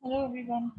Hello everyone.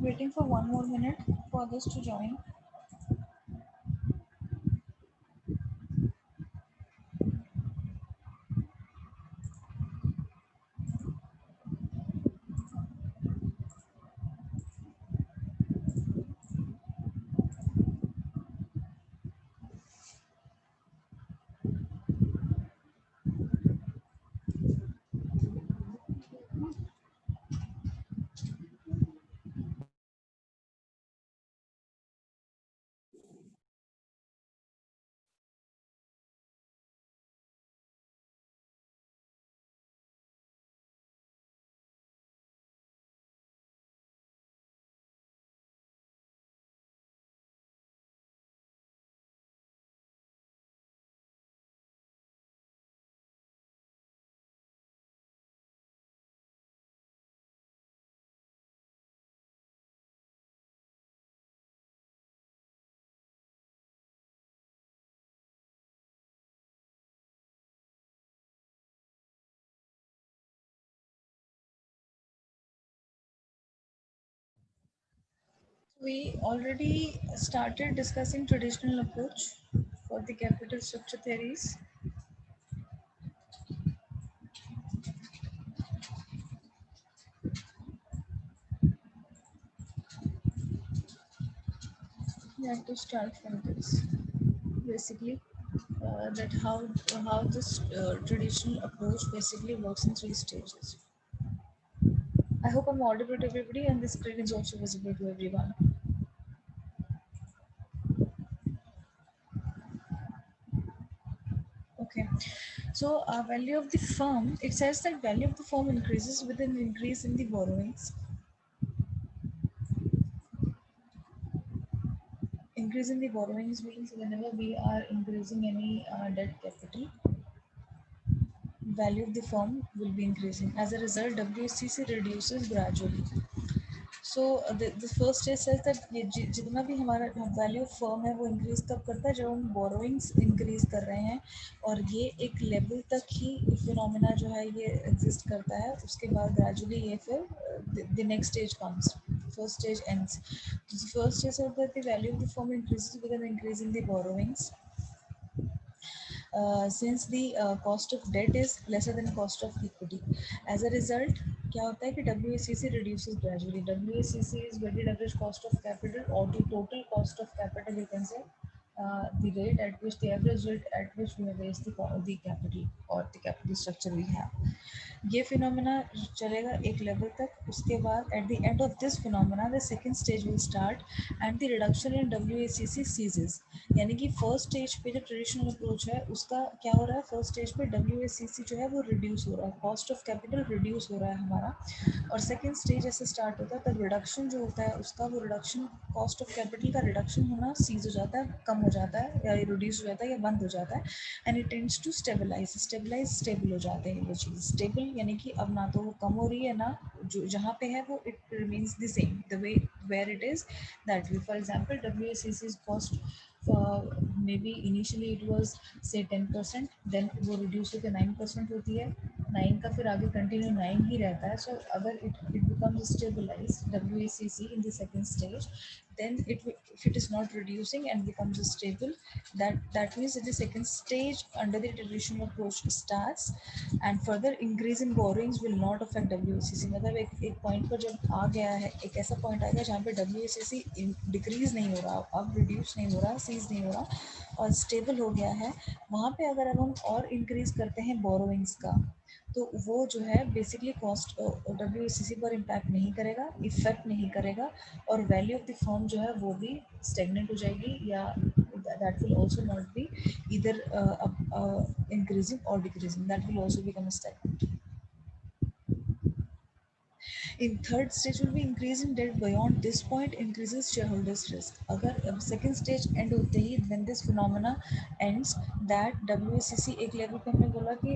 Waiting for one more minute for others to join. We already started discussing traditional approach for the capital structure theories. We have to start from this. Basically, that how this traditional approach basically works in three stages. I hope I'm audible to everybody and the screen is also visible to everyone. Okay, so value of the firm, it says that value of the firm increases with an increase in the borrowings. Increase in the borrowings means whenever we are increasing any debt capital, value of the firm will be increasing. As a result, WCC reduces gradually. So the first stage says that ये जितना भी हमारा value of firm है वो increase कब करता है जब हम बोरोइंग्स इंक्रीज कर रहे हैं और ये एक लेवल तक ही फिनोमेना जो है ये एग्जिस्ट करता है उसके बाद ग्रेजुअली ये फिर the next stage comes first stage ends. The first stage says that the value of the firm increases with an increase in the borrowings. Since the cost of debt is lesser than cost of equity. As a result, क्या होता है कि WACC reduces gradually. WACC is weighted average cost of capital or the total cost of capital, you can say, the rate at which the average rate at which we have raised the capital or the capital structure we have. ये phenomena चलेगा एक level तक उसके बाद at the end of this phenomena the second stage will start and the reduction in WACC ceases यानी कि first stage पे जो ट्रेडिशनल अप्रोच है उसका क्या हो रहा है फर्स्ट स्टेज पे WACC जो है वो रिड्यूस हो रहा है कॉस्ट ऑफ कैपिटल रिड्यूस हो रहा है हमारा और सेकंड स्टेज ऐसे स्टार्ट होता है तब रिडक्शन जो होता है उसका वो रिडक्शन कॉस्ट ऑफ कैपिटल का रिडक्शन होना सीज हो जाता है कम हो जाता है या रिड्यूस हो जाता है या बंद हो जाता है, and it tends to stable हो जाते हैं वो चीज़। स्टेबल यानी कि अब ना तो वो कम हो रही है ना जो जहाँ पे है वो it remains the same the way where it is that way. For example WACC's cost maybe initially it was say 10%, then वो reduce होकर 9% होती है, 9 का फिर आगे कंटिन्यू 9 ही रहता है। सो अगर it becomes stabilized WACC in the second stage, then if it is not reducing and becomes stable, that means that the second stage under the traditional approach starts, and further increase in borrowings will not affect WACC। मतलब एक point पर जब आ गया है, एक ऐसा point आएगा जहाँ पे WACC डिक्रीज नहीं हो रहा, अब रिड्यूस नहीं हो रहा, सीज नहीं हो रहा और स्टेबल हो गया है, वहाँ पे अगर अब हम और इंक्रीज करते हैं बोरोइंग्स का, तो वो जो है बेसिकली कॉस्ट WACC पर इम्पैक्ट नहीं करेगा, इफेक्ट नहीं करेगा, और वैल्यू ऑफ द फर्म जो है वो भी स्टेगनेंट हो जाएगी, या that will also not be either increasing or decreasing, that will also become stagnant। In third stage will be increase in debt beyond this point increases shareholders risk। अगर second stage end होते ही when this phenomena ends, that WACC एक level पे हमने बोला कि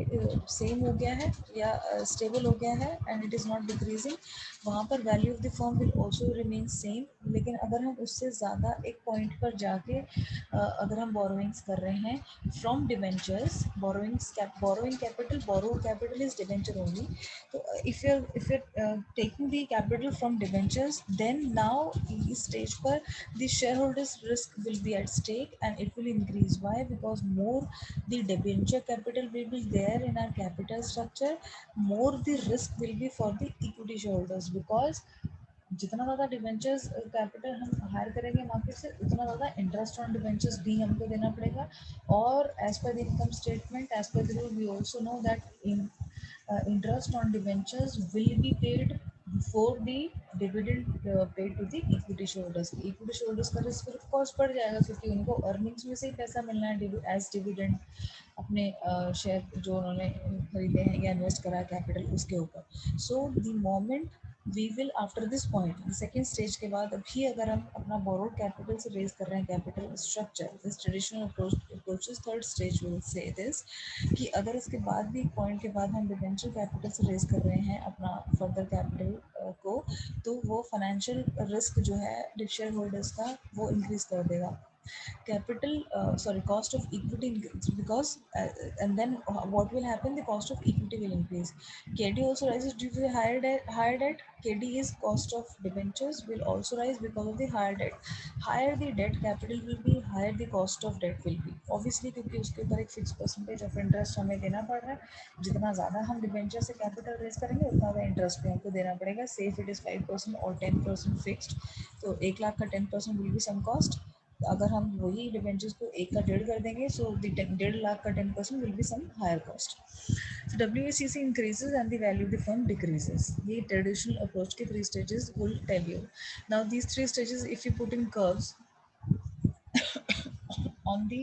same हो गया है या स्टेबल हो गया है and it is not decreasing, वहाँ पर value of the firm will also remain same. लेकिन अगर हम उससे ज़्यादा एक पॉइंट पर जाके अगर हम बोरोइंग्स कर रहे हैं from debentures, borrowing capital is debenture only. So if you're taking the capital from debentures, then now in this stage पर the shareholders risk will be at stake and it will increase। Why? Because more the debenture capital will be there in our capital structure, more the risk will be for the equity shareholders, because जितना ज़्यादा debentures capital हम higher करेंगे market से, उतना ज़्यादा interest on debentures भी हमको देना पड़ेगा। और as per the income statement, as per the rule, we also know that in interest on debentures will be paid before the dividend paid to the equity shareholders। equity shareholders का risk of course बढ़ जाएगा क्योंकि उनको earnings में से ही पैसा मिलना है एज डिविडेंड, अपने शेयर जो उन्होंने खरीदे हैं या इन्वेस्ट करा है कैपिटल उसके ऊपर। So the moment we will after this point second stage के बाद अभी अगर हम अपना बोरोड कैपिटल से रेज कर रहे हैं capital structure, this traditional approaches third stage will say this कि अगर इसके बाद भी पॉइंट के बाद हम डिवेंचर कैपिटल से रेज कर रहे हैं अपना फर्दर कैपिटल को, तो वो फाइनेंशियल रिस्क जो है शेयर होल्डर्स का वो इंक्रीज कर देगा। capital sorry cost of equity increase because and then what will happen, the cost of equity will increase। KD also rises due to the higher debt। KD is cost of debentures will also rise because of the higher debt। higher the debt capital will be, higher the cost of debt will be obviously, क्योंकि उसके ऊपर एक fix percentage of interest हमें देना पड़ रहा है। जितना ज़्यादा हम डिबेंचर से कैपिटल रेज करेंगे उतना ज़्यादा इंटरेस्ट भी हमको देना पड़ेगा, सेफ इट इज़ 5% और 10% फिक्स्ड। तो 1 लाख का 10% विल बी सम कॉस्ट। अगर हम वही डिबेंचर्स को 1 का 1.5 कर देंगे, सो 1.5 लाख का 10% will be some higher cost. So WACC increases and the value of the firm decreases। ये ट्रेडिशनल अप्रोच के 3 stages will tell you। Now these 3 stages if you put in curves, on the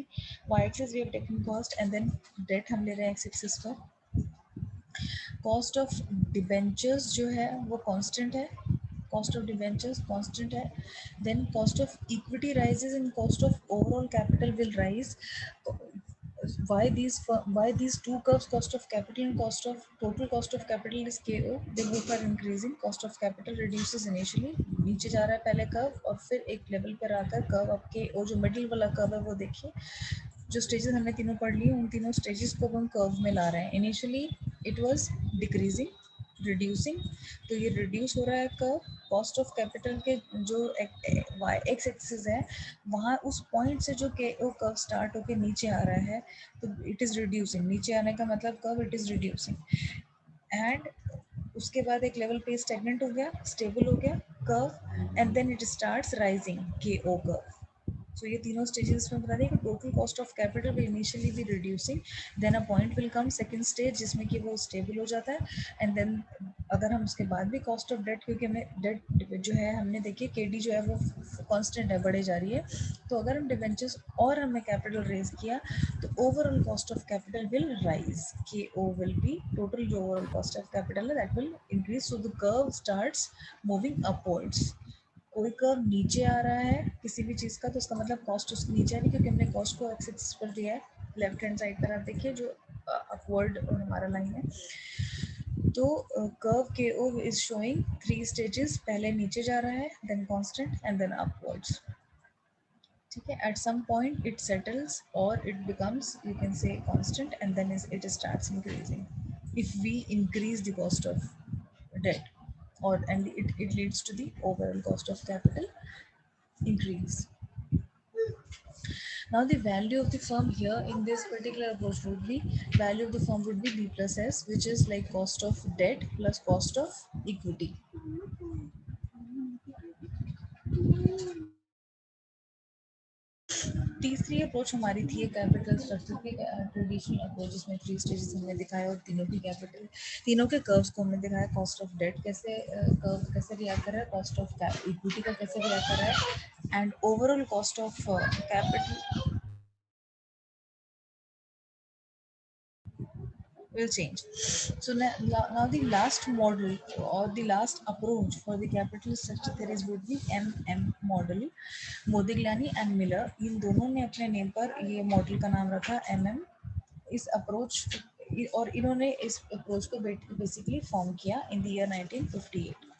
y-axis we have taken cost and then debt हम ले रहे हैं x-axis पर। Cost of debentures जो है वो कांस्टेंट है, कॉस्ट ऑफ डिबेंचर्स कांस्टेंट है। Then cost of equity rises and cost of overall capital will rise. why these two curves, cost of capital and cost of total cost of capital is KO, they both are increasing। cost of capital reduces initially, नीचे जा रहा है पहले curve और फिर एक level पर आकर कर्व अब KO जो मिडिल वाला कर्व है वो देखिए। जो स्टेजेस हमने तीनों पढ़ ली उन तीनों स्टेजेस को हम कर्व में ला रहे हैं। Initially it was decreasing reducing, तो ये रिड्यूस हो रहा है कर्व। कॉस्ट ऑफ कैपिटल के जो वाई एक्स एक्सिस है वहाँ उस पॉइंट से जो के ओ कर्व स्टार्ट होकर नीचे आ रहा है, तो इट इज़ रिड्यूसिंग। नीचे आने का मतलब curve it is reducing and उसके बाद एक लेवल पे स्टेगनेंट हो गया, स्टेबल हो गया curve, and then it starts rising के ओ कर्व। सो ये तीनों स्टेजेस में बता दें कि total cost of capital will initially be reducing, then a point will come second stage जिसमें कि वो स्टेबल हो जाता है, एंड देन अगर हम उसके बाद भी कॉस्ट ऑफ डेट, क्योंकि हमें डेट जो है हमने देखिए केडी जो है वो कांस्टेंट है, बढ़े जा रही है, तो अगर हम डिवेंचर्स और हमने कैपिटल रेज किया तो overall cost of capital will rise, के ओ विल बी टोटल जो ओवरऑल कॉस्ट ऑफ कैपिटल है that will increase, so the curve starts moving upwards. कोई कर्व नीचे आ रहा है किसी भी चीज़ का तो उसका मतलब कॉस्ट उसके नीचे आ रही है, क्योंकि हमने कॉस्ट को एक्सिस पर दिया है। लेफ्ट हैंड साइड पर आप देखिए जो अपवर्ड हमारा लाइन है, तो कर्व के ओ इज शोइंग 3 स्टेजेस, पहले नीचे जा रहा है, then constant and then upwards. ठीक है, at some point it settles और it becomes you can say constant and then it starts increasing if we increase the cost of debt, or and it leads to the overall cost of capital increase. Now the value of the firm here in this particular approach would be, value of the firm would be B plus S, which is like cost of debt plus cost of equity. तीसरी approach हमारी थी capital structure की traditional approach, जिसमें 3 stages हमने दिखाया और तीनों की कैपिटल, तीनों के कर्व्स को हमने दिखाया, कॉस्ट ऑफ डेट कैसे कर्व कैसे रिएक्ट कर रहा है, कॉस्ट ऑफ इक्विटी का कैसे रिएक्ट कर रहा है, and overall cost of capital will change. So now the last model or the last approach for the capital structure theories would be MM model. Modigliani and Miller इन दोनों ने अपने name पर ये मॉडल का नाम रखा MM। इस अप्रोच और इन्होंने इस अप्रोच को बेसिकली फॉर्म किया in the year 1958।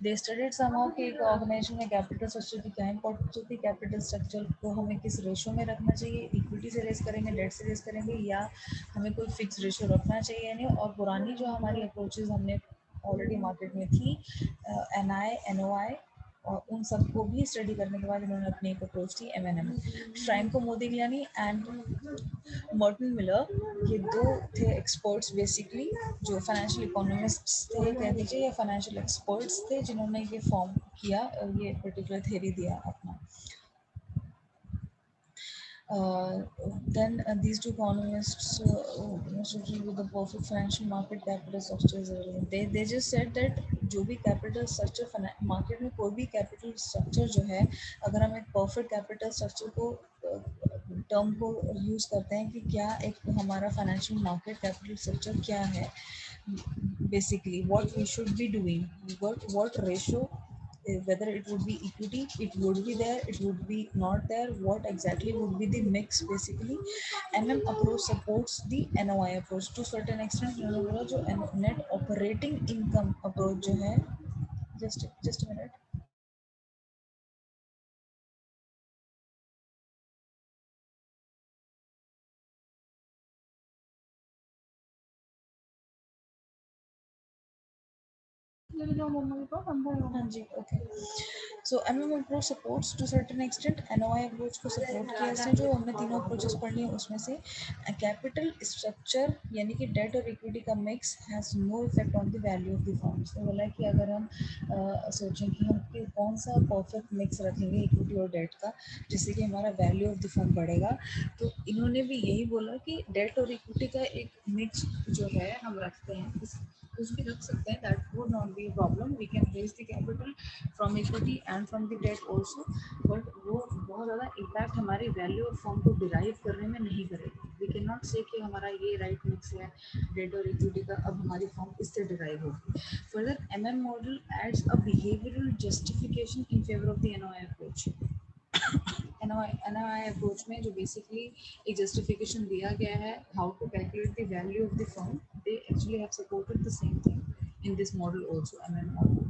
They studied somehow कि एक ऑर्गेनाइजेशन में कैपिटल स्ट्रक्चर की क्या इंपॉर्टेंस होती है, कैपिटल स्ट्रक्चर को हमें किस रेशो में रखना चाहिए, इक्विटी से रेस करेंगे, डेट से रेस करेंगे, या हमें कोई फिक्स रेशो रखना चाहिए नहीं। और पुरानी जो हमारी अप्रोचेज हमने ऑलरेडी मार्केट में थी, NI NOI और उन सबको भी स्टडी करने के बाद इन्होंने अपनी एक अप्रोच थी MNM। Franco Modigliani and Morton Miller ये दो थे एक्सपर्ट्स बेसिकली, जो फाइनेंशियल इकोनॉमिस्ट्स थे कह दीजिए या फाइनेंशियल एक्सपर्ट्स थे, जिन्होंने ये फॉर्म किया, ये पर्टिकुलर थ्योरी दिया अपना। Then these two economists with the perfect financial market capital structure is relevant. They just said that जो भी capital structure मार्केट में कोई भी capital structure जो है, अगर हम एक perfect capital structure को टर्म को यूज़ करते हैं कि क्या एक हमारा फाइनेंशियल मार्केट कैपिटल स्ट्रक्चर क्या है, basically what we should be doing, what ratio, whether it would be equity, it would be there, it would be not there, what exactly would be the mix basically. MM approach supports the NOI approach to certain extent। उन्होंने बोला जो net operating income approach जो है, just a minute। हाँ जी, okay. So MM approach supports to certain extent, NOI approach को support किया इसने, जो हमने तीनों अप्रोचेस पढ़ ली हैं उसमें से। कैपिटल स्ट्रक्चर यानी कि डेट और इक्विटी का mix has no effect on the value of the firm. तो बोला है कि अगर हम सोचें कि हम कौन सा परफेक्ट मिक्स रखेंगे इक्विटी और डेट का जिससे कि हमारा वैल्यू ऑफ द फर्म बढ़ेगा, तो इन्होंने भी यही बोला कि डेट और इक्विटी का एक मिक्स जो है हम रखते हैं, कुछ भी रख सकते हैं, that would not be problem, we can raise the capital from equity and from the debt also, but वो बहुत ज़्यादा इम्पैक्ट हमारी वैल्यू ऑफ फर्म को डिराइव करने में नहीं करेगा। वी कैन नॉट से कि हमारा ये राइट मिक्स है डेट और इक्विटी का, अब हमारी फर्म इससे डिराइव होगी। Further MM model adds a behavioural justification in favour of the NOI approach. NOI approach में जो बेसिकली एक जस्टिफिकेशन दिया गया है how to calculate the value of the firm, they actually have supported the same thing in this model also, MM model.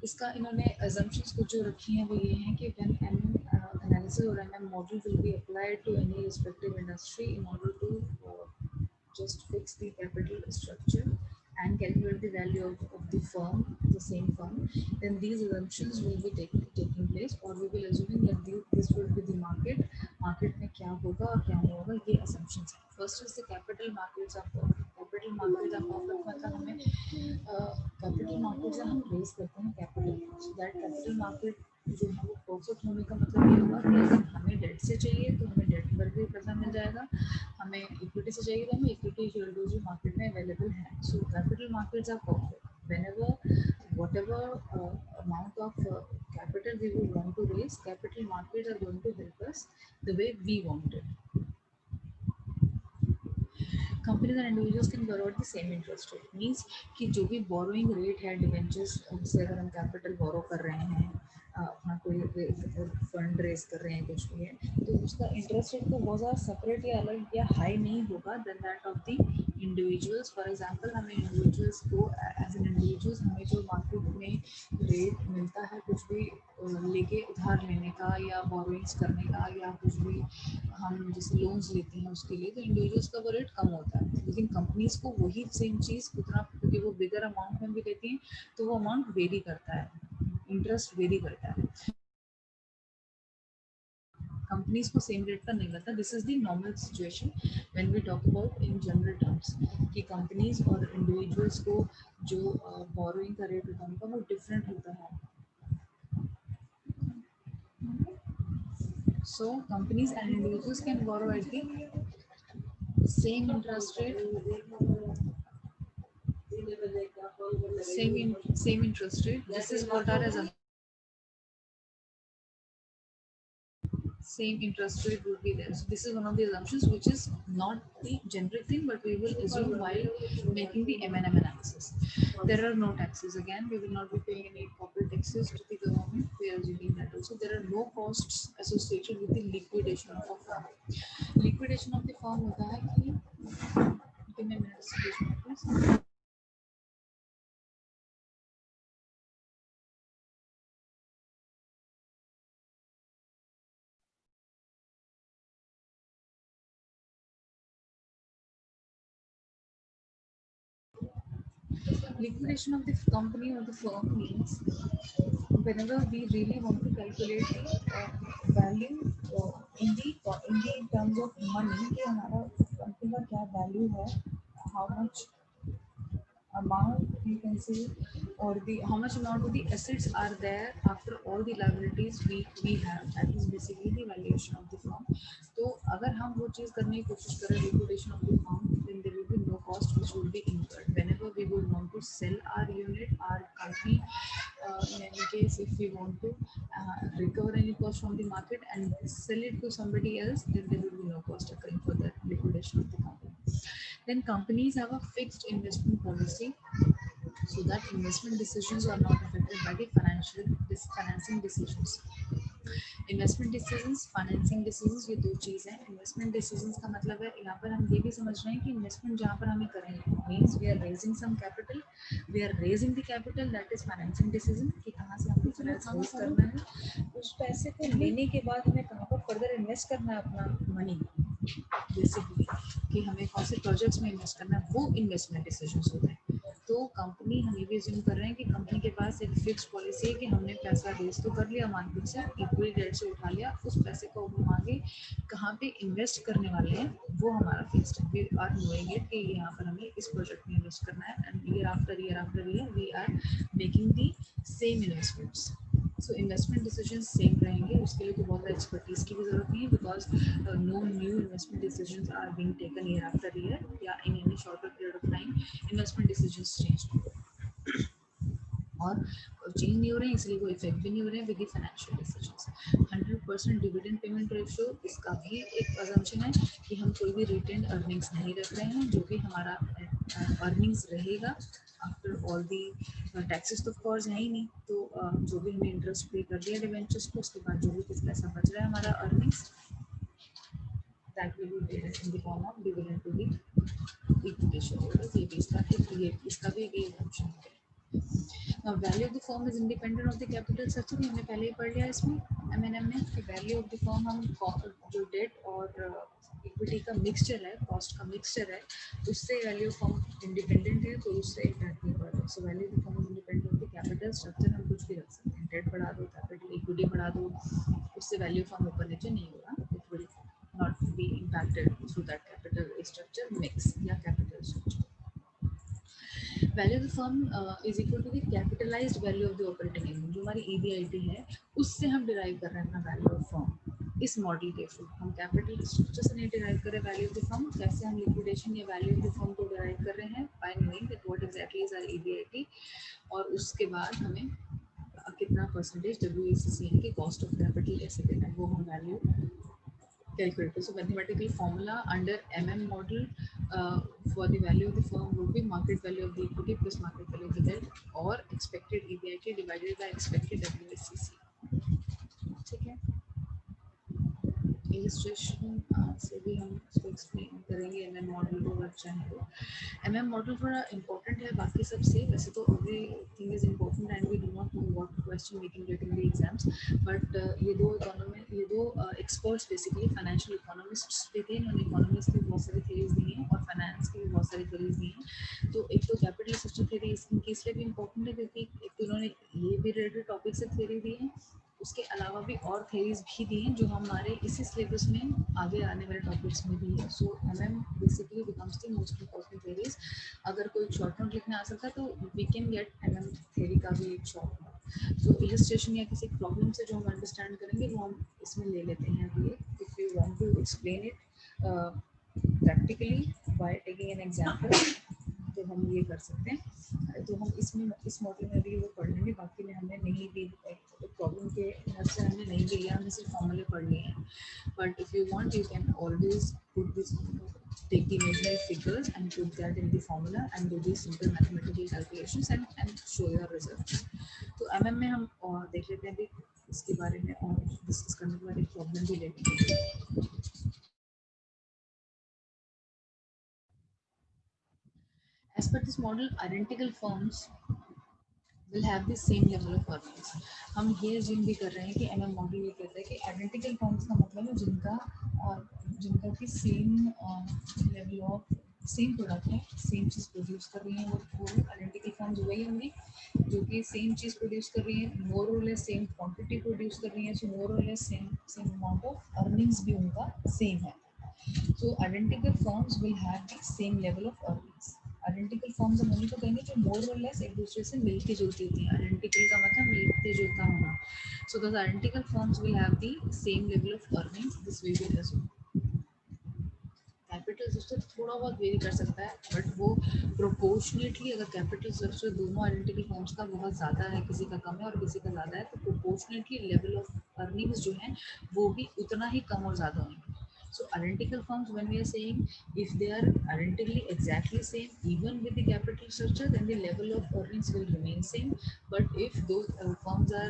इसका इन्होंने assumptions कुछ जो रखी हैं वो ये हैं कि when MM analysis or MM model will be applied to any respective industry in order to just fix the capital structure and calculate the value of the firm, the same firm, then these assumptions will be taking place, or we will assuming that this will be the market, market में क्या होगा और क्या नहीं होगा, ये assumptions हैं। First is the capital markets are perfect। capital markets are perfect मतलब हमें capital markets से हम raise करते हैं capital, so that capital market जो है वो परफेक्ट होने का मतलब ये होगा कि अगर हमें डेट से चाहिए तो हमें डेट पर भी पैसा मिल जाएगा, हमें इक्विटी से चाहिए तो हमें इक्विटी शेयर जो मार्केट में अवेलेबल है। So capital markets are perfect whenever whatever amount of capital we will want to raise, capital markets are going to help us the way we want it। Companies and individuals can borrow at the same interest rate, means कि जो भी borrowing rate है debentures से, अगर हम capital बोरो कर रहे हैं, अपना कोई फंड रेज कर रहे हैं, कुछ भी है, तो उसका इंटरेस्ट रेट तो बहुत ज़्यादा सेपरेट या अलग या हाई नहीं होगा than that of the individuals. For example, हमें इंडिविजुअल्स को एज एन इंडिविजुअल्स हमें जो मार्केट में रेट मिलता है कुछ भी लेके उधार लेने का या बोरोइंग्स करने का या कुछ भी हम जैसे लोन्स लेते हैं उसके लिए, तो इंडिविजुअल्स का वो रेट कम होता है, लेकिन कंपनीज को वही सेम चीज़ उतना, क्योंकि वो बिगर अमाउंट में भी लेती हैं तो वो अमाउंट वेरी करता है, इंटरेस्ट वेरी करता है, कंपनीज को सेम रेट पर नहीं मिलता। This is the normal situation when we talk about in general terms कि कंपनीज और इंडिविजुअल्स को जो बोरोइंग का रेट होता है उनका वो डिफरेंट होता है। So companies and individuals can borrow at the same interest rate, same interest rate. This is what are as a same interest rate would be there. So this is one of the assumptions which is not the generic thing, but we will assume while making the M&M analysis. There are no taxes. Again, we will not be paying any corporate taxes to the government. We are assuming that also. There are no costs associated with the liquidation of a firm. Liquidation of the firm होता है कि, give me a minute, please. Liquidation of the company or the firm means whenever we really want to calculate the value in the terms of money कि हमारा company का क्या value है, how much amount you can see, or the how much amount of the assets are there after all the liabilities we have, that is basically the valuation of the firm. तो अगर हम वो चीज़ करने की कोशिश करें liquidation of the firm, then there will be no cost which will be incurred whenever we would want to sell our unit, our company, in any case if we want to recover any cost from the market and sell it to somebody else, then there will be no cost occurring for the liquidation of the company. Then companies have a fixed investment policy so that investment decisions are not affected by the financing decisions. Investment decisions, financing decisions, ये दो चीज़ है। Investment decisions का मतलब है यहाँ पर हम ये भी समझ रहे हैं कि इन्वेस्टमेंट जहाँ पर हमें करेंगे means we are raising some capital, we are raising the capital, that is financing decision कि कहाँ से हमको फाइनेंस रेज करना है, उस पैसे को लेने के बाद हमें कहाँ पर फर्दर इन्वेस्ट करना है अपना मनी, बेसिकली कि हमें कौन से प्रोजेक्ट्स में इन्वेस्ट करना है, वो इन्वेस्टमेंट डिसीजंस होते हैं। तो कंपनी हम ये भी अज्यूम कर रहे हैं कि कंपनी के पास एक फिक्स पॉलिसी है कि हमने पैसा रेज तो कर लिया मार्केट से, इक्विटी डेट से उठा लिया, उस पैसे को हम आगे कहाँ पे इन्वेस्ट करने वाले हैं वो हमारा फिक्स्ड है। वी आर नोइंग इट कि यहाँ पर हमें इस प्रोजेक्ट में इन्वेस्ट करना है and year after year we are making the same investments. So investment decision same रहेंगे, उसके लिए तो बहुत एक्सपर्टीज की भी जरूरत नहीं है because no new investment decisions are being taken year after year या in any shorter period of time investment decisions change और चेंज नहीं हो रहे हैं, इसलिए कोई इफेक्ट भी नहीं हो रहे हैं with the financial decisions. 100% dividend payment ratio, इसका भी एक अजम्पशन है कि हम कोई भी रिटेन्ड अर्निंग्स नहीं रख रहे हैं, जो कि हमारा अर्निंग्स रहेगा आफ्टर ऑल दी टैक्सेस तो कोर्स है ही नहीं, तो जो भी हमने इंटरेस्ट पे कर दिया डिवेंचर्स को, उसके बाद जो भी कुछ पैसा बच रहा है हमारा earnings, that will be paid in the form of dividend to the equity shareholders. ये भी इसका भी एक ऑप्शन है। Now, value of the firm is independent of the capital structure, हमने पहले ही पढ़ लिया इसमें M&M में कि वैल्यू ऑफ द फर्म हम जो डेट और इक्विटी का मिक्सचर है, कॉस्ट का मिक्सचर है, उससे वैल्यू ऑफ फर्म इंडिपेंडेंट है, तो उससे इफेक्ट नहीं पड़ता। सो value of the firm is independent of the capital structure, हम कुछ भी रख सकते हैं, डेट बढ़ा दो, कैपिटल इक्विटी बढ़ा दो, उससे वैल्यू फर्म ऊपर नीचे नहीं होगा, it will not be impacted through that capital structure mix या capital structure. Value of the firm is equal to the capitalized value of the operating income, जो हमारी EBIT है उससे हम डिराइव कर रहे हैं अपना वैल्यू ऑफ फर्म। इस मॉडल के थ्रू हम कैपिटल स्ट्रक्चर से नहीं डिराइव कर रहे वैल्यू ऑफ द फर्म, कैसे हम लिक्विडेशन या वैल्यू ऑफ द फर्म को डिराइव कर रहे हैं by knowing that what exactly is our EBIT, और उसके बाद हमें कितना परसेंटेज WACC की कॉस्ट ऑफ कैपिटल कैसे देना है वो हम value calculator. So mathematical formula under MM model for the value of the firm would be market value of the equity plus market value of the debt or expected EBIT divided by expected WACC. ठीक है, illustration से भी हम इसको explain करेंगे M M model को अगर चाहें तो। एम एम मॉडल थोड़ा इंपॉर्टेंट है बाकी सबसे, वैसे तो everything is important and we do not know what question we can get in the exams, but ये दो एक्सपर्ट्स बेसिकली फाइनेंशियल इकोनॉमिस्ट्स भी थे, इन्होंने इकोनॉमिक्स की बहुत सारी थेरीज दी हैं और फाइनेंस की भी बहुत सारी थेरीज दी हैं। तो एक तो कैपिटल सिस्टम थेरी इनकी इसलिए भी इम्पोर्टेंट है क्योंकि एक तो इन्होंने ये भी रिलेटेड टॉपिक से थेरी दी है, उसके अलावा भी और थेरीज भी दी हैं जो हमारे इसी सिलेबस में आगे आने वाले टॉपिक्स में भी है। So M M basically becomes the most important theories. अगर कोई शॉर्ट नोट लिखने आ सकता है तो we can get M M theory का भी एक शॉर्ट नोट। सो इलस्ट्रेशन या किसी प्रॉब्लम से जो हम अंडरस्टैंड करेंगे वो हम इसमें ले लेते हैं अभी। If you want to explain it practically by taking an example तो हम ये कर सकते हैं। तो हम इसमें इस मॉडल में भी वो पढ़ लेंगे, बाकी में हमने नहीं भी प्रॉब्लम के हिसाब से हमने नहीं भी लिया, हमने सिर्फ फॉर्मूले पढ़ लिए हैं। But if you want you can always put this, take the imaginary figures and put that in the formula and do the simple mathematical calculations and show your results. तो एमएम में हम और देख लेते हैं अभी इसके बारे में और डिस्कस करने के बाद एक प्रॉब्लम भी लेंगे। As per this model, identical firms will have the same level of earnings. हम ये जिन भी कर रहे हैं कि एमएम मॉडल ये कहता है कि आइडेंटिकल फर्म्स का मतलब है जिनका की same level of same product है, सेम चीज़ प्रोड्यूस कर रही हैं, वो आइडेंटिकल फर्म्स वही होंगी जो कि सेम चीज़ प्रोड्यूस कर रही हैं, मोर और लेस सेम क्वांटिटी प्रोड्यूस कर रही हैं, सो मोर और less same same amount of earnings भी उनका सेम है। So identical firms will have the same level of earnings. Identical forms हम उन्हीं को कहेंगे जो मोर और लेस एक दूसरे से मिलती जुलती होती हैं। आइडेंटिकल का मतलब मिलते जुलता होना। So the identical firms will have the same level of earnings, this we will assume. Capital structure थोड़ा बहुत वेरी कर सकता है बट वो प्रोपोर्शनेटली, अगर कैपिटल स्ट्रक्चर दोनों आइडेंटिकल फॉर्म्स का बहुत ज़्यादा है, किसी का कम है और किसी का ज़्यादा है, तो प्रोपोर्शनेटली लेवल ऑफ अर्निंग्स जो है वो भी उतना ही कम और ज़्यादा होंगे। So identical firms, when we are saying if they are identically exactly same, even with the capital structure, then the level of earnings will remain same. But if those firms are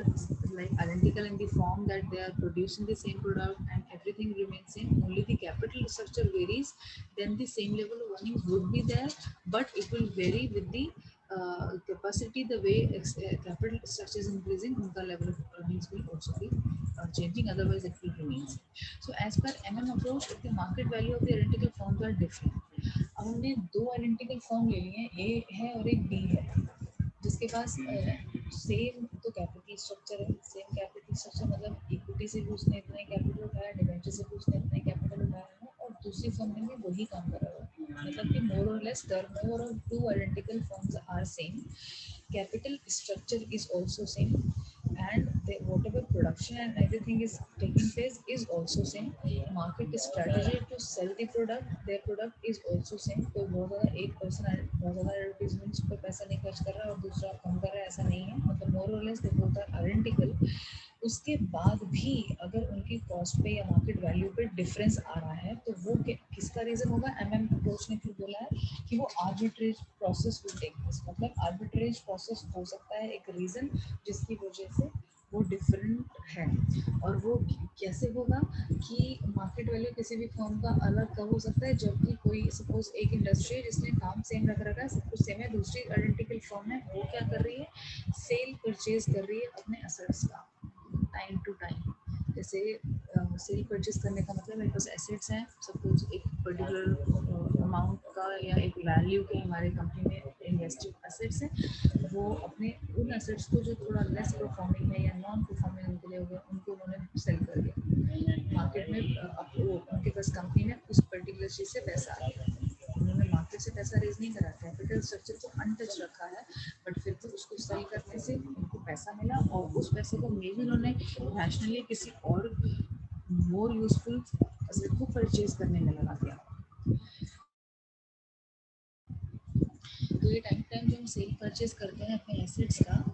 like identical in the form that they are producing the same product and everything remains same, only the capital structure varies, then the same level of earnings would be there, but it will vary with the capacity, the way capital structure is increasing, the level of earnings will also be changing, otherwise it will remain same. So as per MM approach, if the market value of the identical firms are different, अब हमने दो identical form ले लिए हैं, ए है और एक B है, जिसके पास सेम तो कैपिटल स्ट्रक्चर है, सेम कैपिटल स्ट्रक्चर मतलब इक्विटी से भी उसने इतना ही कैपिटल उठाया, डिवेंचर से भी उसने इतना ही कैपिटल उठाया है, और दूसरी फर्म ने भी वही काम करा हुआ है, मतलब कि मोर और less turnover of two identical firms are same, capital structure is also same, and whatever production and everything is taking place is also same, market strategy to sell the product, their product is also same। तो बहुत ज़्यादा एक person बहुत ज़्यादा advertisements पर पैसा नहीं खर्च कर रहा है और दूसरा कम कर रहा है, ऐसा नहीं है, मतलब मोर और less they both are identical. उसके बाद भी अगर उनकी कॉस्ट पे या मार्केट वैल्यू पे डिफरेंस आ रहा है तो वो किसका रीज़न होगा, एमएम अप्रोच ने फिर बोला है कि वो arbitrage process will take place, मतलब आर्बिट्रेज प्रोसेस हो सकता है एक रीज़न जिसकी वजह से वो डिफरेंट है। और वो कैसे होगा कि मार्केट वैल्यू किसी भी फर्म का अलग कब हो सकता है, जबकि कोई सपोज एक इंडस्ट्री है जिसने काम सेम रख रखा है, सब कुछ सेम है, दूसरी आइडेंटिकल फर्म है वो क्या कर रही है, सेल परचेज कर रही है अपने असेट्स का टाइम टू टाइम। जैसे सेल परचेज करने का मतलब मेरे पास एसेट्स हैं, सपोज एक पर्टिकुलर अमाउंट का या एक वैल्यू के हमारे कंपनी में इन्वेस्टेड एसेट्स हैं, वो अपने उन एसेट्स को जो थोड़ा लेस परफॉर्मिंग है या नॉन परफॉर्मिंग उनके लिए हो गया, उनको उन्होंने सेल कर दिया मार्केट में। वो उनके पास कंपनी में उस पर्टिकुलर चीज़ से पैसा आ गया, उन्होंने मार्केट से पैसा रेज नहीं करा, कैपिटल स्ट्रक्चर को अनटच रखा है, बट फिर भी उसको सेल करने से उनको पैसा मिला और उस पैसे को मे भी उन्होंने रैशनली किसी और मोर यूजफुल एसेट को परचेज करने में लगा दिया। तो ये टाइम टाइम जो हम सेल परचेज करते हैं अपने एसेट्स का,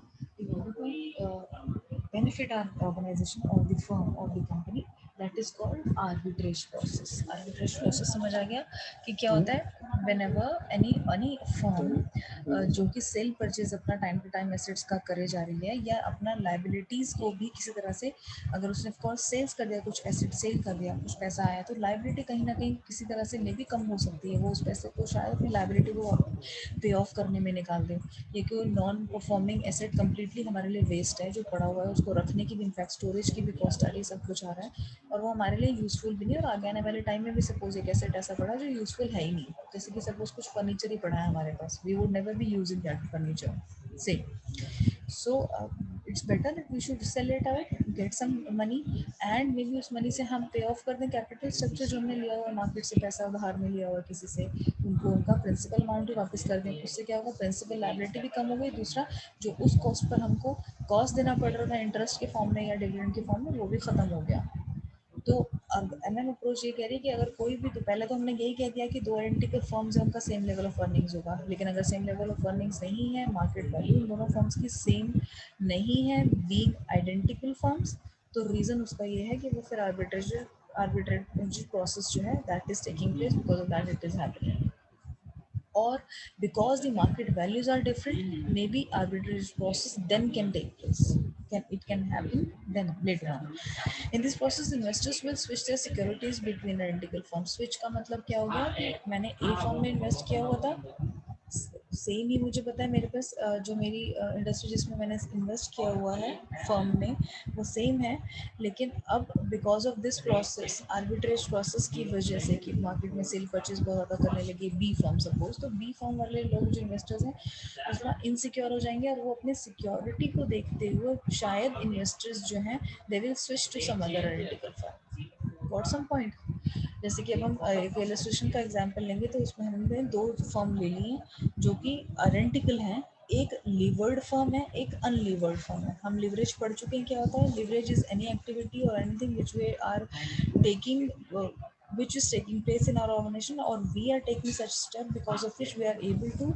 in order to benefit our organization or the firm or the company, that is called arbitrage process. Arbitrage process समझ आ गया कि क्या होता है? वेन एवर एनी फर्म जो कि सेल परचेज अपना टाइम टू टाइम एसेट्स का करे जा रही है, या अपना लाइबिलिटीज को भी किसी तरह से, अगर उसने ऑफकोर्स सेल्स कर दिया, कुछ एसेट सेल कर दिया, कुछ पैसा आया, तो लाइबिलिटी कहीं ना कहीं किसी तरह से मे भी कम हो सकती है। वो उस पैसे को शायद अपनी लाइबिलिटी को पे ऑफ करने में निकाल दे, ये कोई नॉन परफॉर्मिंग एसेट कंप्लीटली हमारे लिए वेस्ट है, जो पड़ा हुआ है, उसको रखने की भी, इनफैक्ट स्टोरेज की भी कॉस्ट आ रही है, सब कुछ आ रहा है, और वो हमारे लिए यूजफुल भी नहीं, और आगे आने वाले टाइम में भी सपोज एक एसेट ऐसा पड़ा जो यूजफुल है ही नहीं, जैसे कि सपोज कुछ फर्नीचर ही पड़ा है हमारे पास, we would never be using that furniture से। So it's better that we should sell it out, get some money, and maybe उस मनी से हम पे ऑफ कर दें कैपिटल स्ट्रक्चर जो हमने लिया हुआ मार्केट से, पैसा उधार में लिया हुआ किसी से, उनको उनका प्रिंसिपल अमाउंट ही वापस कर दें। उससे क्या होगा? प्रिंसिपल लायबिलिटी भी कम हो गई, दूसरा जो उस कॉस्ट पर हमको कॉस्ट देना पड़ रहा था इंटरेस्ट के फॉर्म में या डिविडेंड के फॉर्म में, वो भी खत्म हो गया। तो अब एमएम अप्रोच ये कह रही है कि अगर कोई भी, तो पहले तो हमने यही कह दिया कि दो आइडेंटिकल फर्म्स हैं, उनका सेम लेवल ऑफ अर्निंग्स होगा, लेकिन अगर सेम लेवल ऑफ अर्निंग्स नहीं है, मार्केट वैल्यू इन दोनों फर्म्स की सेम नहीं है, बीइंग आइडेंटिकल फर्म्स, तो रीज़न उसका ये है कि वो फिर आर्बिट्रेज प्रोसेस जो है that is taking place, because of that it is happening, or because the market values are different, maybe arbitrage process then can take place. It can happen then later on. In this process, investors will switch their securities between identical firms. Switch का मतलब क्या होगा? मैंने A form में invest किया हुआ था, same ही मुझे पता है मेरे पास जो मेरी इंडस्ट्री जिसमें मैंने इन्वेस्ट किया हुआ है फर्म में, वो सेम है, लेकिन अब because of this process, arbitrage process की वजह से कि मार्केट में सेल परचेज बहुत ज़्यादा करने लगे बी फर्म सपोज, तो बी फर्म वाले लोग जो इन्वेस्टर्स हैं वो थोड़ा इनसिक्योर हो जाएंगे, और वो अपने सिक्योरिटी को देखते हुए शायद इन्वेस्टर्स जो हैं they will switch to some other identical firm. Got some point? जैसे कि अब हम एक इलस्ट्रेशन का एग्जांपल लेंगे, तो उसमें हमने दो फर्म ले ली हैं जो कि आइडेंटिकल हैं, एक लीवर्ड फर्म है, एक अनलीवर्ड फर्म है। हम लिवरेज पढ़ चुके हैं क्या होता है। लिवरेज इज एनी एक्टिविटी और anything which we are taking, which is taking place in our organization, or we are taking such step because of which we are able to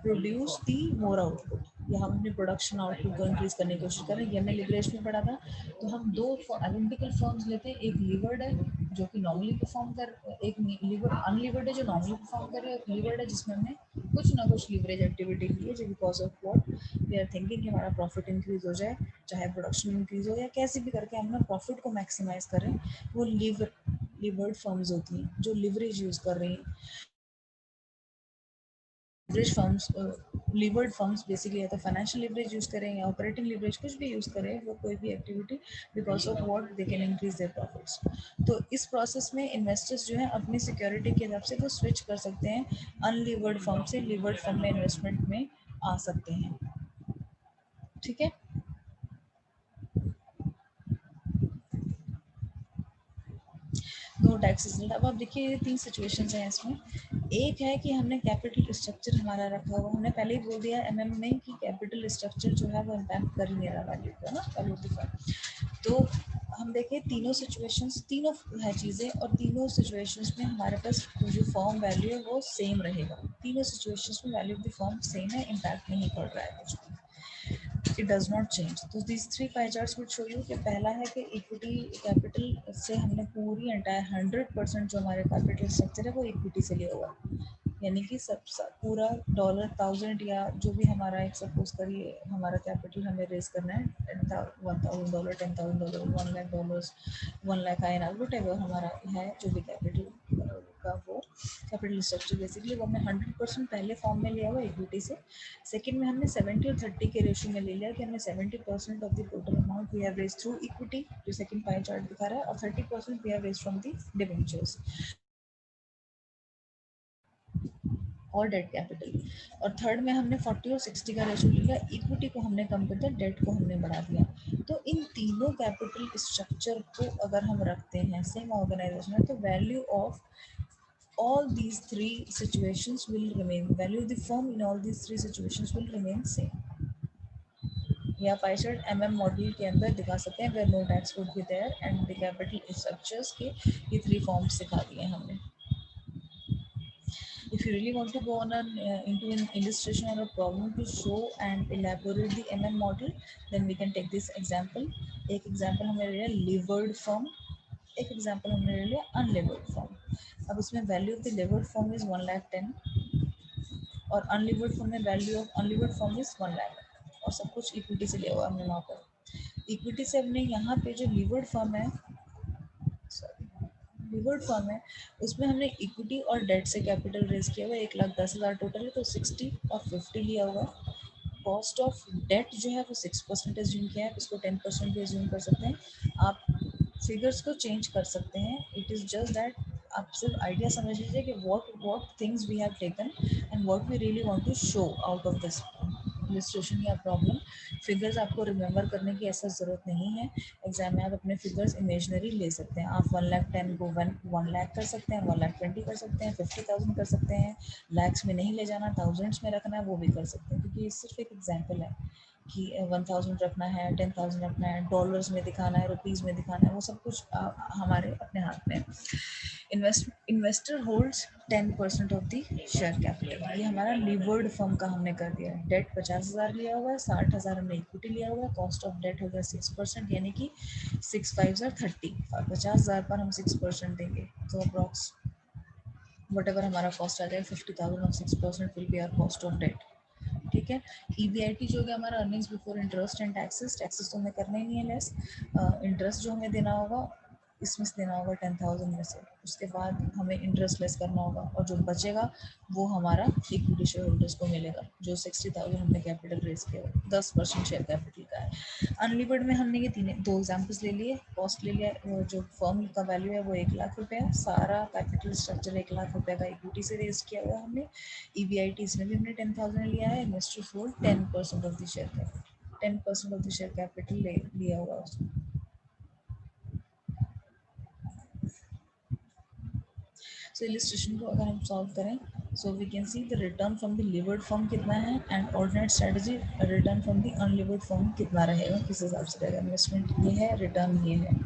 produce the more output, या हम अपने production output को increase करने की कोशिश करें। ये हमने लिवरेज में पढ़ा था। तो हम दो आइडेंटिकल फर्म्स लेते हैं, एक लीवर्ड है जो कि नॉर्मली परफॉर्म कर, एक लीवर अनलीवर्ड है जो नॉर्मली परफॉर्म कर रहे हैं, एक लीवर्ड है जिसमें हमने कुछ ना कुछ लीवरेज एक्टिविटी की है, जो because of what we are thinking कि हमारा प्रॉफिट इंक्रीज हो जाए, चाहे प्रोडक्शन इंक्रीज हो या कैसे भी करके हम ना प्रॉफिट को मैक्सिमाइज करें। वो लीवर्ड फर्म्स होती हैं जो लिवरेज यूज कर रही हैं। Leverage firms, levered firms basically या तो फाइनेंशियल लिवरेज यूज करें या ऑपरेटिंग लिवरेज, कुछ भी यूज करें, वो कोई भी activity, because of what they can increase their profits. तो इस प्रोसेस में इन्वेस्टर्स जो है अपनी सिक्योरिटी के हिसाब से वो स्विच कर सकते हैं, अनलीवर्ड फर्म से लीवर्ड फर्म में इन्वेस्टमेंट में आ सकते हैं। ठीक है। No taxes. अब आप देखिए ये तीन सिचुएशंस हैं इसमें। एक है कि हमने कैपिटल स्ट्रक्चर हमारा रखा हुआ, हमने पहले ही बोल दिया एमएम में कि कैपिटल स्ट्रक्चर जो है वो इम्पैक्ट कर ही नहीं रहा वैल्यू को ना, वैल्यू डिफर। तो हम देखें तीनों सिचुएशंस, तीनों है चीज़ें, और तीनों सिचुएशंस में हमारे पास जो फॉर्म वैल्यू है वो सेम रहेगा। तीनों सिचुएशंस में value of the form same है, इम्पैक्ट नहीं पड़ रहा है कुछ भी, इट डज नॉट चेंज। तो this three pie charts would show you कि पहला है कि इक्विटी कैपिटल से हमने पूरी एंटायर 100% जो हमारे कैपिटल स्ट्रक्चर है वो इक्विटी से लिया हुआ है, यानी कि सब पूरा डॉलर 1000 या जो भी हमारा एक सपोज करिए हमारा कैपिटल हमें रेज करना है $1000, $10,000, $1,00,000, 1,00,000 INR, वट एवर हमारा है जो भी कैपिटल का वो कैपिटल स्ट्रक्चर बेसिकली वो हमने 100% पहले फॉर्म में लिया हुआ इक्विटी से। सेकंड में हमने 70 और 30 के रेशियो में ले लिया कि हमने 70% of the total amount we have raised through equity, जो सेकंड पाई चार्ट दिखा रहा है, और 30% we have raised from the debentures और डेट कैपिटल। और थर्ड में हमने 40 और 60 का रेशियो लिया, इक्विटी को हमने कम कर दिया, डेट को हमने बढ़ा दिया। तो इन तीनों कैपिटल स्ट्रक्चर को अगर हम रखते हैं सेम ऑर्गेनाइजेशन में, तो value of all these three situations will remain, value of the firm in all these three situations will remain same। या पाई चार्ट एमएम मॉडल के अंदर दिखा सकते हैं, where no tax would be there and the capital structures के ये three forms दिखा दिए हमने। If you really want to go on into an illustration or a problem to show and elaborate the MM model, then we can take this example। एक example हमें लिया livered firm, एक example हमने ले लिया अनलेवर्ड फॉर्म। अब उसमें value of the levered form is 1,10,000 और अनलिवर्ड फॉर्म में value of unlevered form is 1,00,000 और सब कुछ इक्विटी से लिया हुआ हमने वहाँ पर। इक्विटी से हमने यहाँ पे जो लीवर्ड फॉर्म है, सॉरी लीवर्ड फॉर्म है, उसमें हमने इक्विटी और डेट से कैपिटल रेज किया हुआ है। 1,10,000 टोटल है तो 60 और 50 लिया हुआ है। कॉस्ट ऑफ डेट जो है वो 6% एज्यूम किया है, इसको 10% भी एज्यूम कर सकते हैं। आप फिगर्स को चेंज कर सकते हैं, इट इज़ जस्ट दैट आप सिर्फ आइडिया समझ लीजिए कि what things we have taken and what we really want to show out of this illustration या प्रॉब्लम। फिगर्स आपको रिमेंबर करने की ऐसा ज़रूरत नहीं है। एग्जाम में आप अपने फिगर्स इमेजनरी ले सकते हैं। आप 1,10,000 को 1 लाख कर सकते हैं, 1,20,000 कर सकते हैं, 50,000 कर सकते हैं। लैक्स में नहीं ले जाना, थाउजेंड्स में रखना है, वो भी कर सकते हैं, क्योंकि ये सिर्फ एक एग्जाम्पल है कि 1,000 रखना है, 10,000 रखना है, डॉलर्स में दिखाना है, रुपीज़ में दिखाना है, वो सब कुछ हमारे अपने हाथ में। Investor holds 10% of the share capital. ये हमारा लीवर्ड फर्म का हमने कर दिया है। डेट 50,000 लिया हुआ है, 60,000 हमने इक्विटी लिया हुआ है। कॉस्ट ऑफ डेट हो गया 6%, यानी कि 6 5 30 और 50,000 पर हम 6% देंगे तो अप्रॉक्स वट एवर हमारा कॉस्ट आ जाए 50,000 और 6% will be our cost of debt. ठीक है। ईबीआईटी जो है हमारा earnings before interest and taxes. Taxes तो हमें करने ही नहीं है लेस। इंटरेस्ट जो हमें देना होगा इसमें से देना होगा 10,000 में से, उसके बाद हमें इंटरेस्ट लेस करना होगा और जो बचेगा वो हमारा इक्विटी शेयर होल्डर्स को मिलेगा। जो 60,000 हमने कैपिटल रेज किया 10% शेयर कैपिटल का है। अनलिमिटेड में हमने ये दो एग्जाम्पल्स ले लिए। कॉस्ट ले लिया, जो फर्म का वैल्यू है वो 1,00,000 रुपया, सारा कैपिटल स्ट्रक्चर 1,00,000 रुपया का इक्विटी से रेज किया हुआ हमने। ईबीआईटी इसमें भी हमने 10,000 लिया है। Investor hold 10% of the share capital, 10% of the share capital लिया हुआ है उसमें। सो इलिस्ट्रेशन को अगर हम सॉल्व करें, so we can see the return from the levered form कितना है and alternate strategy return from the unlevered form कितना रहेगा, किस हिसाब से रहेगा। इन्वेस्टमेंट ये है, रिटर्न ये है।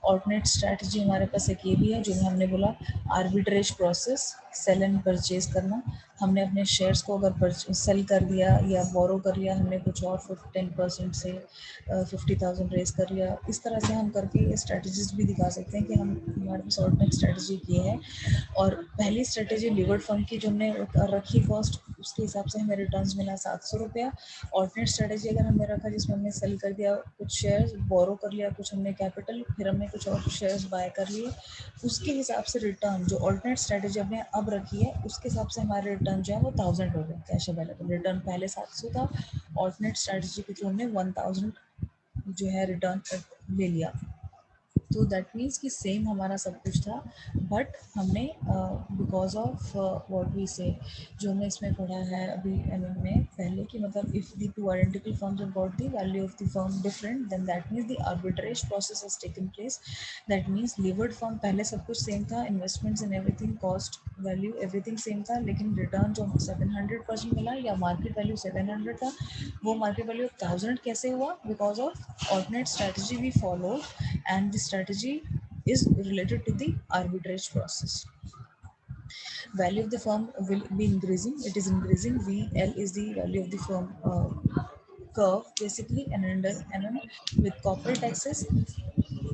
ऑल्टरनेट स्ट्रैटेजी हमारे पास एक ये भी है, जो हमने बोला arbitrage process, sell and purchase करना। हमने अपने शेयर्स को अगर सेल कर दिया या बोरो कर लिया, हमने कुछ और 10% से 50,000 रेज कर लिया, इस तरह से हम करके ये स्ट्रैटेजीज भी दिखा सकते हैं कि हम हमारे पास ऑल्टरनेट स्ट्रैटेजी ये है। और पहली स्ट्रैटेजी लिवर्ड फंड की जो हमने रखी कॉस्ट, उसके हिसाब से हमें रिटर्न्स मिला 700 रुपया। ऑल्टरनेट स्ट्रैटेजी अगर हमने रखा जिसमें हमने सेल कर दिया कुछ शेयर्स, बोरो कर लिया कुछ हमने कैपिटल, फिर हमने कुछ और शेयर्स बाय कर लिए, उसके हिसाब से रिटर्न जो ऑल्टरनेट स्ट्रैटेजी हमने अब रखी है उसके हिसाब से हमारे रिटर्न जो है वो 1,000 हो गए कैश अवेलेबल। रिटर्न पहले 700 था, ऑल्टरनेट स्ट्रैटेजी के थ्रू हमने 1,000 जो है रिटर्न ले लिया। तो दैट मीन्स कि सेम हमारा सब कुछ था, बट हमने बिकॉज ऑफ व्हाट वी से, जो हमने इसमें पढ़ा है अभी एमएम में पहले कि मतलब if the two identical firms have got the value of the firm different then that means the arbitrage process has taken place. That means levered firm पहले सब कुछ सेम था, investments in everything, cost value everything same था, लेकिन return जो 700% मिला या market value 700 था, वो मार्केट वैल्यू 1,000 कैसे हुआ, because of alternate strategy we follow and the strategy is related to the arbitrage process. Value of the firm will be increasing, it is increasing. VL is the value of the firm curve basically, and under mm with corporate taxes.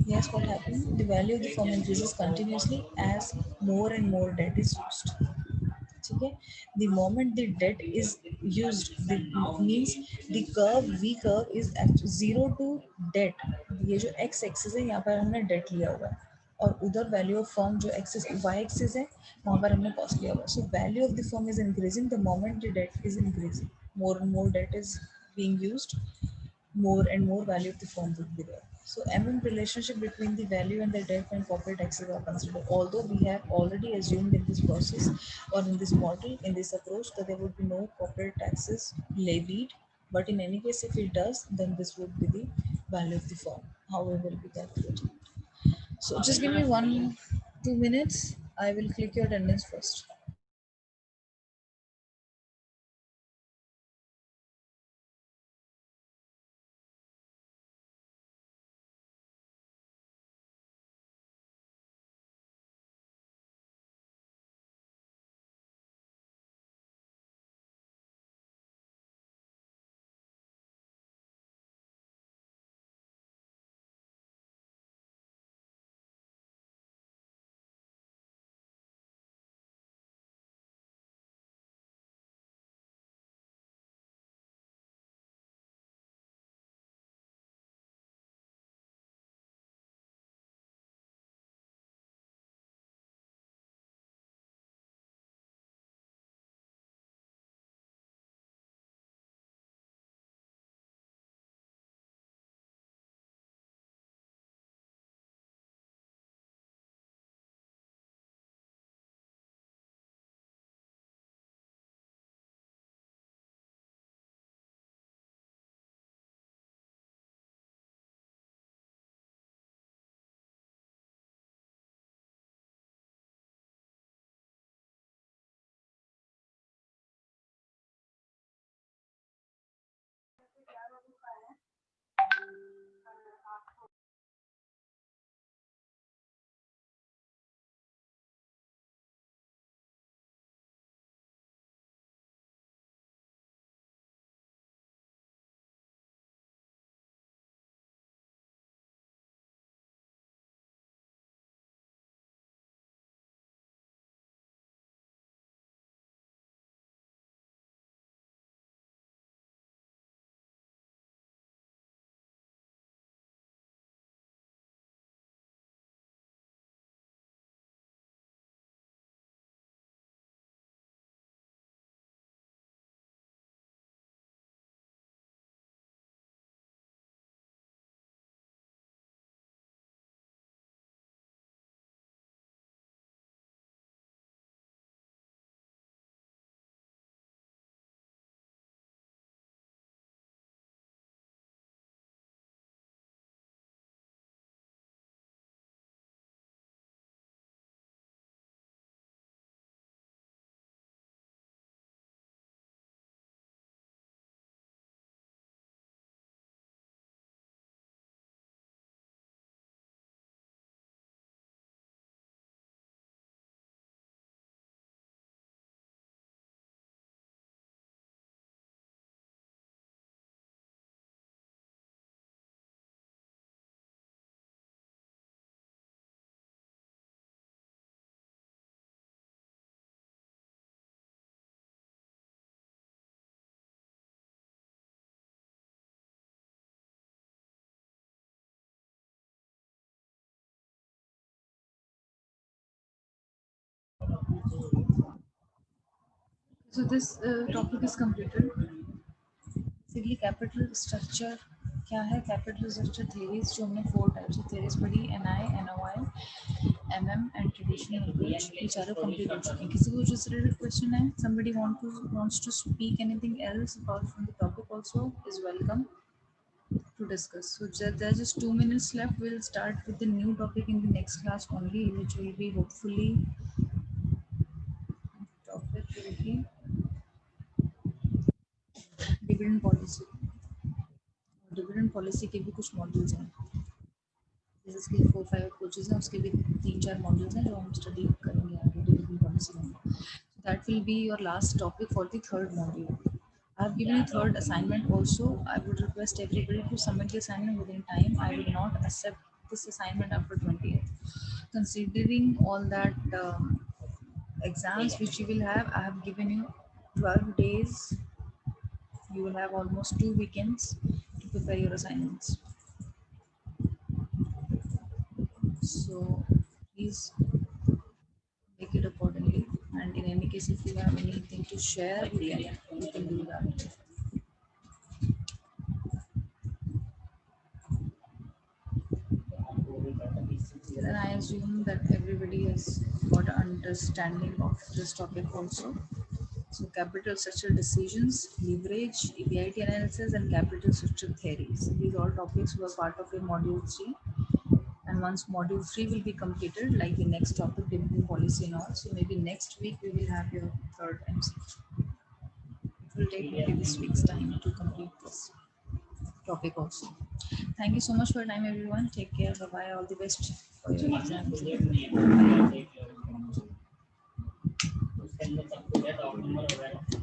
Yes, what happened, the value of the firm increases continuously as more and more debt is used. ठीक है। the moment the debt is used, the means the curve v curve is zero to debt। ये जो x axis है यहाँ पर हमने date लिया हुआ है और उधर वैल्यू ऑफ फर्म जो एक्सिस y एक्सिस है वहाँ पर हमने कॉस्ट लिया हुआ है। So value of the firm is increasing the moment the debt is increasing, more and more debt is being used, more and more value of the firm would be there. So relationship between the value and the debt and corporate taxes are considered. Although we have already assumed in this process or in this model, in this approach, that there would be no corporate taxes levied, but in any case, if it does, then this would be the value of the firm. How we will be calculating. So just give me 1 2 minutes. I will click your attendance first. So this topic is completed. Basically capital structure क्या है, capital structure theories जो हमने 4 types of theories पढ़ी, NI, NOI, MM and traditional approach, ये चारों complete हो चुके हैं. किसी को कुछ रिलेटेड क्वेश्चन है, somebody wants to speak anything else apart from the topic also is welcome to discuss. So there's just 2 minutes left. We'll start with the new topic in the next class only, which will be hopefully topic will be dividend policy. Dividend policy के भी कुछ modules हैं, जैसे इसके 4-5 approaches हैं, उसके भी 3-4 modules हैं जो हम स्टडी करेंगे आगे डिविडेंड पॉलिसी में. That will be your last topic for the third module. I have given a third assignment also. I would request everybody to submit the assignment within time. I will not accept this assignment after 20th. Considering all that exams which you will have, I have given you 12 days. You will have almost 2 weekends to prepare your assignments. So please make it accordingly. And in any case, if you have anything to share, you can do that. Then I assume that everybody has got an understanding of this topic also. So capital structure decisions, leverage, EBIT analysis, and capital structure theories. These all topics were part of your module 3. And once module 3 will be completed, like the next topic, dividend policy and all, so maybe next week we will have your third MCQ. It will take maybe this week's time to complete this topic also. Thank you so much for your time, everyone. Take care. Bye-bye. All the best for your exams. Bye.